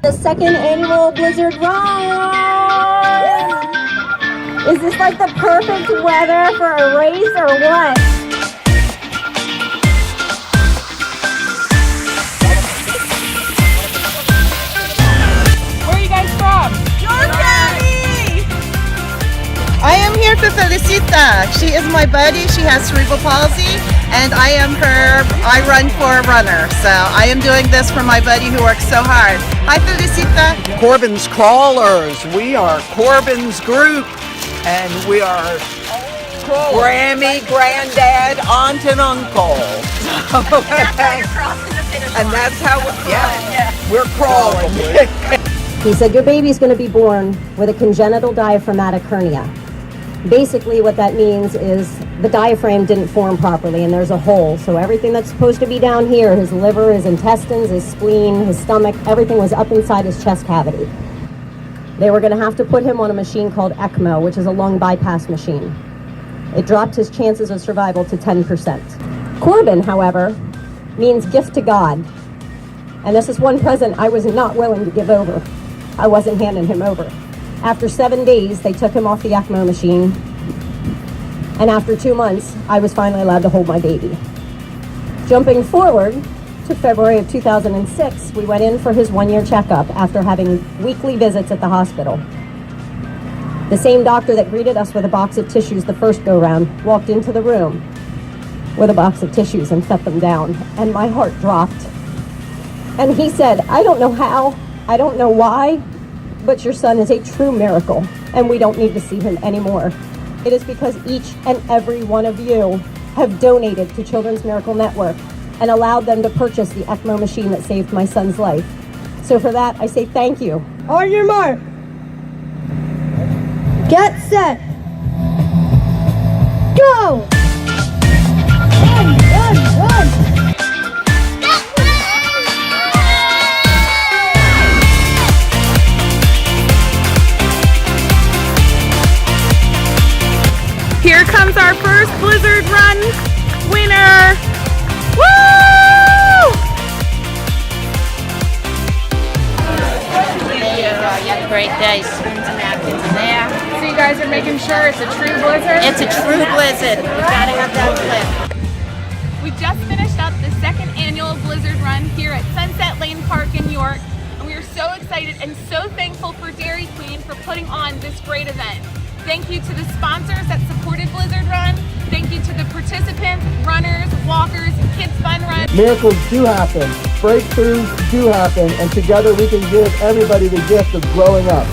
The second annual Blizzard Run! Is this like the perfect weather for a race or what? Where are you guys from? Germany! I am here for Felicita. She is my buddy. She has cerebral palsy, and I run for a runner. So I am doing this for my buddy who works so hard. Hi, Felicita. Corbin's Crawlers. We are Corbin's group, and we are Grammy, Granddad, Aunt, and Uncle. And that's how we're crawling. He said, your baby's going to be born with a congenital diaphragmatic hernia. Basically what that means is the diaphragm didn't form properly and there's a hole. So everything that's supposed to be down here, his liver, his intestines, his spleen, his stomach, everything was up inside his chest cavity. They were going to have to put him on a machine called ECMO, which is a lung bypass machine. It dropped his chances of survival to 10%. Corbin, however, means gift to God. And this is one present I was not willing to give over. I wasn't handing him over. After 7 days, they took him off the ECMO machine. And after 2 months, I was finally allowed to hold my baby. Jumping forward to February of 2006, we went in for his 1-year checkup after having weekly visits at the hospital. The same doctor that greeted us with a box of tissues the first go-round walked into the room with a box of tissues and set them down, and my heart dropped. And he said, I don't know how, I don't know why, but your son is a true miracle, and we don't need to see him anymore. It is because each and every one of you have donated to Children's Miracle Network and allowed them to purchase the ECMO machine that saved my son's life. So for that, I say thank you. On your mark. Get set. Go! Run, run, run! Here comes our first Blizzard Run winner. Woo! There you go. You have a great day. Spoons and napkins in there. So you guys are making sure it's a true blizzard? It's a true blizzard. You gotta have that clip. We just finished up the second annual Blizzard Run here at Sunset Lane Park in York. And we are so excited and so thankful for Dairy Queen for putting on this great event. Thank you to the sponsors that supported Blizzard Run. Thank you to the participants, runners, walkers, Kids Fun Run. Miracles do happen, breakthroughs do happen, and together we can give everybody the gift of growing up.